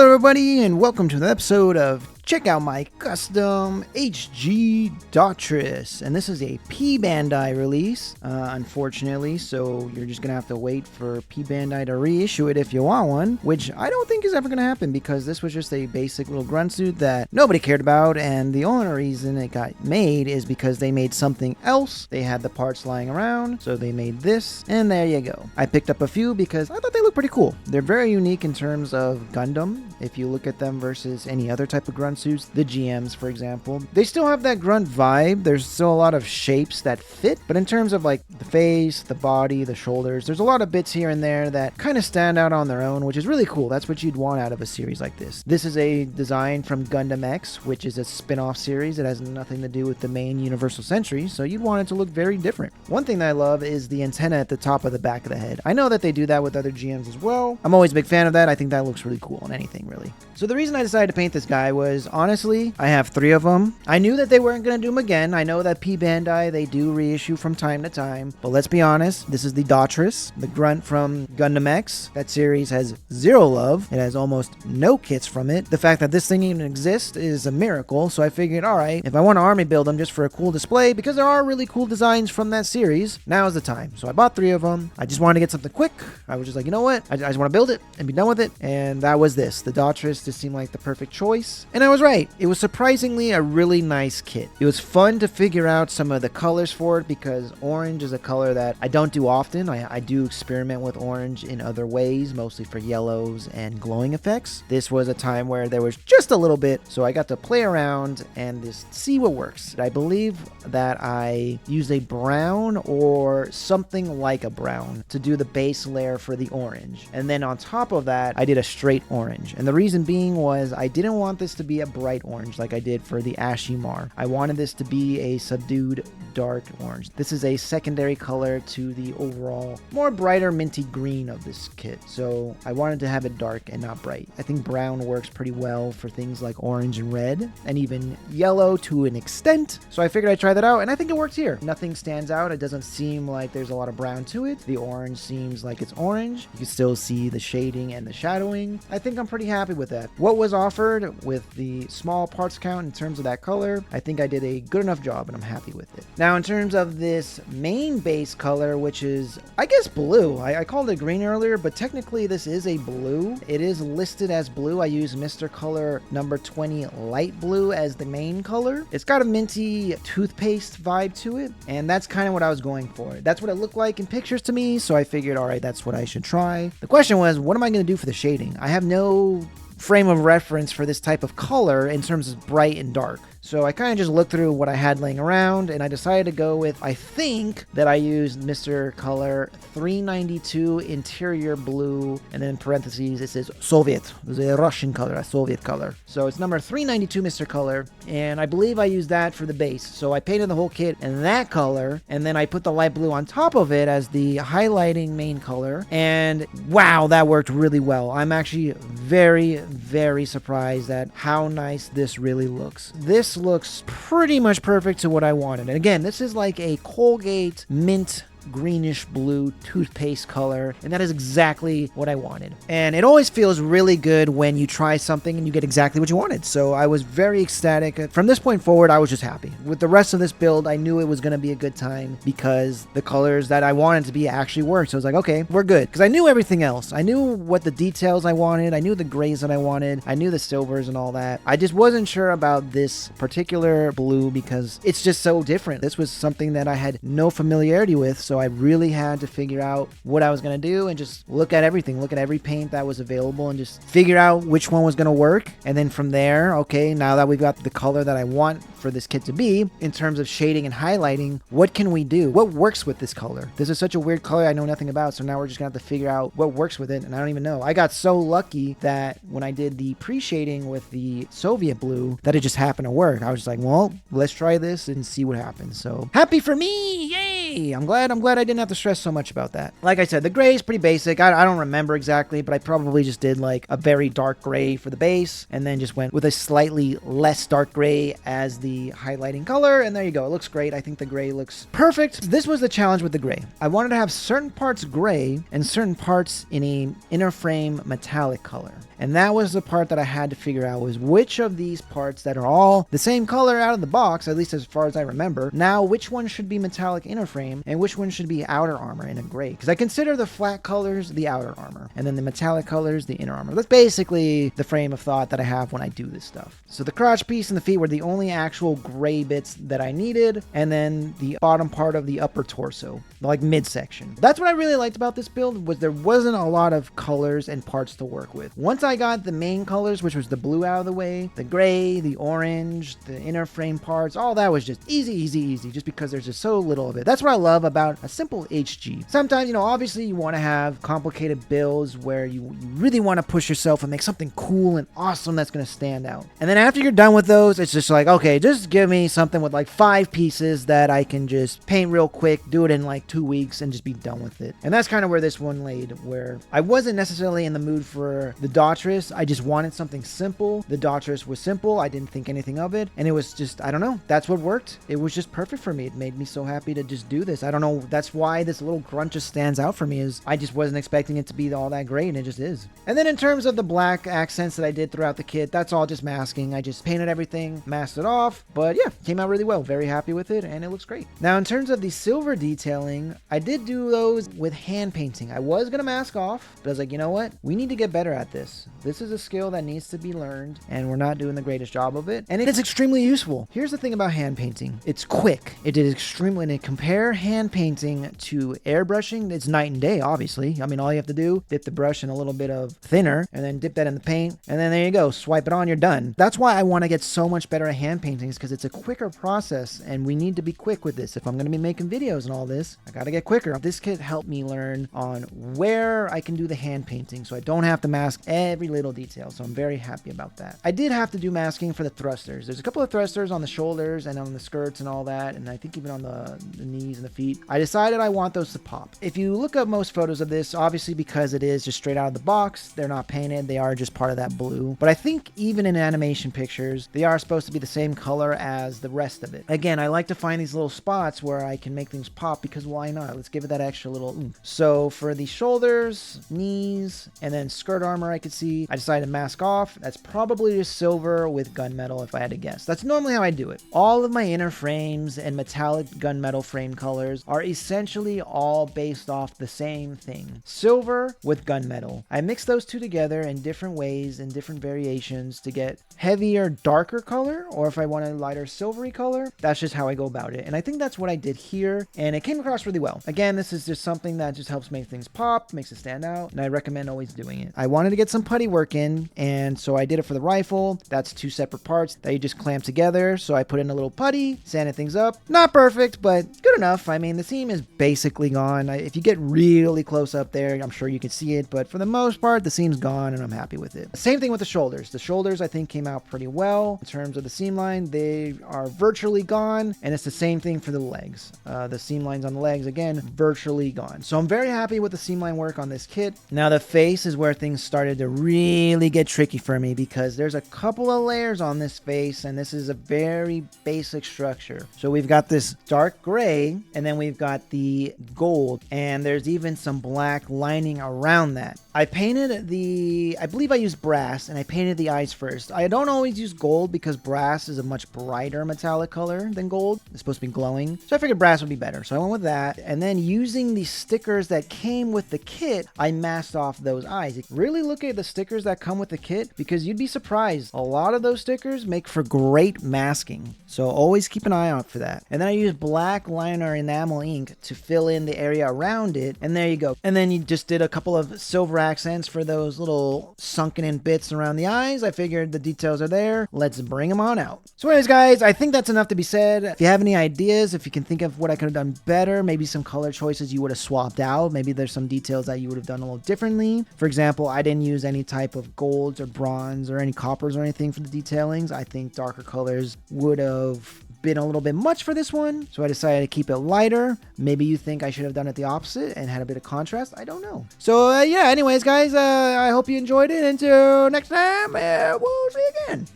Hello everybody and welcome to the episode of Check Out My Custom HG Daughtress. And this is a P Bandai release, unfortunately, so you're just going to have to wait for P Bandai to reissue it if you want one, which I don't think is ever going to happen because this was just a basic little grunt suit that nobody cared about, and the only reason it got made is because they made something else. They had the parts lying around, so they made this, and there you go. I picked up a few because I thought they looked pretty cool. They're very unique in terms of Gundam. If you look at them versus any other type of grunt suits, the GMs for example, they still have that grunt vibe. There's still a lot of shapes that fit, but in terms of like the face, the body, the shoulders, there's a lot of bits here and there that kind of stand out on their own, which is really cool. That's what you'd want out of a series like this. This is a design from Gundam X, which is a spin-off series. It has nothing to do with the main Universal Century, so you'd want it to look very different. One thing that I love is the antenna at the top of the back of the head. I know that they do that with other GMs as well. I'm always a big fan of that. I think that looks really cool on anything, really. So the reason I decided to paint this guy was, honestly, I have 3 of them. I knew that they weren't going to do them again. I know that P Bandai, they do reissue from time to time, but let's be honest, this is the Daughtress, the grunt from Gundam X. That series has 0 love. It has almost no kits from it. The fact that this thing even exists is a miracle, so I figured, alright, if I want to army build them just for a cool display, because there are really cool designs from that series, now is the time. So I bought 3 of them. I just wanted to get something quick. I was just like, you know what? I just want to build it and be done with it, and that was this. The Daughtress just seemed like the perfect choice, and I was right. It was surprisingly a really nice kit. It was fun to figure out some of the colors for it because orange is a color that I don't do often. I do experiment with orange in other ways, mostly for yellows and glowing effects. This was a time where there was just a little bit, so I got to play around and just see what works. I believe that I used a brown or something like a brown to do the base layer for the orange, and then on top of that I did a straight orange, and the reason being was I didn't want this to be a bright orange like I did for the Ashimar. I wanted this to be a subdued dark orange. This is a secondary color to the overall more brighter minty green of this kit, so I wanted to have it dark and not bright. I think brown works pretty well for things like orange and red, and even yellow to an extent, so I figured I'd try that out, and I think it works here. Nothing stands out. It doesn't seem like there's a lot of brown to it. The orange seems like it's orange. You can still see the shading and the shadowing. I think I'm pretty happy with that. What was offered with the small parts count in terms of that color, I think I did a good enough job, and I'm happy with it. Now, in terms of this main base color, which is, I guess, blue. I called it green earlier, but technically this is a blue. It is listed as blue. I use Mr. Color number 20 light blue as the main color. It's got a minty toothpaste vibe to it, and that's kind of what I was going for. That's what it looked like in pictures to me, so I figured, all right, that's what I should try. The question was, what am I going to do for the shading? I have no frame of reference for this type of color in terms of bright and dark. So I kind of just looked through what I had laying around, and I decided to go with, I think that I used Mr. Color 392 interior blue, and then in parentheses it says Soviet. It's a Russian color, a Soviet color. So it's number 392 Mr. Color, and I believe I used that for the base. So I painted the whole kit in that color, and then I put the light blue on top of it as the highlighting main color, and wow, that worked really well. I'm actually very, very surprised at how nice this really looks. This looks pretty much perfect to what I wanted. And again, this is like a Colgate mint greenish blue toothpaste color, and that is exactly what I wanted. And it always feels really good when you try something and you get exactly what you wanted. So I was very ecstatic. From this point forward, I was just happy. With the rest of this build, I knew it was going to be a good time because the colors that I wanted to be actually worked. So I was like, okay, we're good. Because I knew everything else. I knew what the details I wanted. I knew the grays that I wanted. I knew the silvers and all that. I just wasn't sure about this particular blue because it's just so different. This was something that I had no familiarity with. So I really had to figure out what I was going to do and just look at everything, look at every paint that was available and just figure out which one was going to work. And then from there, okay, now that we've got the color that I want for this kit to be, in terms of shading and highlighting, what can we do? What works with this color? This is such a weird color I know nothing about, so now we're just going to have to figure out what works with it, and I don't even know. I got so lucky that when I did the pre-shading with the Soviet blue, that it just happened to work. I was just like, well, let's try this and see what happens. So happy for me! Yay! Hey, I'm glad I didn't have to stress so much about that. Like I said, the gray is pretty basic. I don't remember exactly, but I probably just did like a very dark gray for the base and then just went with a slightly less dark gray as the highlighting color. And there you go. It looks great. I think the gray looks perfect. This was the challenge with the gray. I wanted to have certain parts gray and certain parts in a inner frame metallic color. And that was the part that I had to figure out, was which of these parts that are all the same color out of the box, at least as far as I remember, now which one should be metallic inner frame and which one should be outer armor in a gray. Because I consider the flat colors the outer armor and then the metallic colors the inner armor. That's basically the frame of thought that I have when I do this stuff. So the crotch piece and the feet were the only actual gray bits that I needed, and then the bottom part of the upper torso, like midsection. That's what I really liked about this build, was there wasn't a lot of colors and parts to work with. Once I got the main colors, which was the blue out of the way, the gray, the orange, the inner frame parts, all that was just easy, just because there's just so little of it. That's what I love about a simple HG. Sometimes, you know, obviously you want to have complicated builds where you really want to push yourself and make something cool and awesome that's going to stand out. And then after you're done with those, it's just like, okay, just give me something with like 5 pieces that I can just paint real quick, do it in like 2 weeks and just be done with it. And that's kind of where this one laid, where I wasn't necessarily in the mood for the Daughtress. I just wanted something simple. The Daughtress was simple. I didn't think anything of it. And it was just, I don't know, that's what worked. It was just perfect for me. It made me so happy to just do this. I don't know. That's why this little grunt just stands out for me, is I just wasn't expecting it to be all that great, and it just is. And then in terms of the black accents that I did throughout the kit, that's all just masking. I just painted everything, masked it off, but yeah, came out really well. Very happy with it, and it looks great. Now, in terms of the silver detailing, I did do those with hand painting. I was going to mask off, but I was like, you know what? We need to get better at this. This is a skill that needs to be learned, and we're not doing the greatest job of it, and it is extremely useful. Here's the thing about hand painting. It's quick. It is extremely, and compare hand painting to airbrushing, it's night and day, obviously. I mean, all you have to do, dip the brush in a little bit of thinner, and then dip that in the paint, and then there you go. Swipe it on, you're done. That's why I want to get so much better at hand paintings, because it's a quicker process, and we need to be quick with this. If I'm going to be making videos and all this, I got to get quicker. This kit helped me learn on where I can do the hand painting, so I don't have to mask every little detail, so I'm very happy about that. I did have to do masking for the thrusters. There's a couple of thrusters on the shoulders and on the skirts and all that, and I think even on the knees and the feet. I decided I want those to pop. If you look up most photos of this, obviously because it is just straight out of the box, they're not painted, they are just part of that blue. But I think even in animation pictures, they are supposed to be the same color as the rest of it. Again, I like to find these little spots where I can make things pop, because why not? Let's give it that extra little oomph. So for the shoulders, knees, and then skirt armor, I could see, I decided to mask off. That's probably just silver with gunmetal if I had to guess. That's normally how I do it. All of my inner frames and metallic gunmetal frame colors are essentially all based off the same thing. Silver with gunmetal. I mix those two together in different ways and different variations to get heavier, darker color, or if I want a lighter silvery color, that's just how I go about it. And I think that's what I did here, and it came across really well. Again, this is just something that just helps make things pop, makes it stand out, and I recommend always doing it. I wanted to get some putty work in, and so I did it for the rifle. That's 2 separate parts that you just clamp together. So I put in a little putty, sanded things up. Not perfect, but good enough. I mean, the seam is basically gone. If you get really close up there, I'm sure you can see it, but for the most part, the seam's gone, and I'm happy with it. Same thing with the shoulders. The shoulders, I think, came out pretty well. In terms of the seam line, they are virtually gone, and it's the same thing for the legs. The seam lines on the legs, again, virtually gone. So I'm very happy with the seam line work on this kit. Now the face is where things started to really get tricky for me, because there's a couple of layers on this face, and this is a very basic structure. So we've got this dark gray, and then we've got the gold, and there's even some black lining around that. I painted I believe I used brass, and I painted the eyes first. I don't always use gold because brass is a much brighter metallic color than gold. It's supposed to be glowing. So I figured brass would be better. So I went with that. And then using the stickers that came with the kit, I masked off those eyes. Really look at the stickers that come with the kit, because you'd be surprised. A lot of those stickers make for great masking. So always keep an eye out for that. And then I used black liner enamel ink to fill in the area around it. And there you go. And then you just did a couple of silver accents for those little sunken in bits around the eyes. I figured the details are there. Let's bring them on out. So anyways, guys, I think that's enough to be said. If you have any ideas, if you can think of what I could have done better, maybe some color choices you would have swapped out. Maybe there's some details that you would have done a little differently. For example, I didn't use any type of golds or bronze or any coppers or anything for the detailings. I think darker colors would have been a little bit much for this one, so I decided to keep it lighter. Maybe you think I should have done it the opposite and had a bit of contrast. I don't know. So yeah, anyways, guys, I hope you enjoyed it. Until next time, we'll see you again.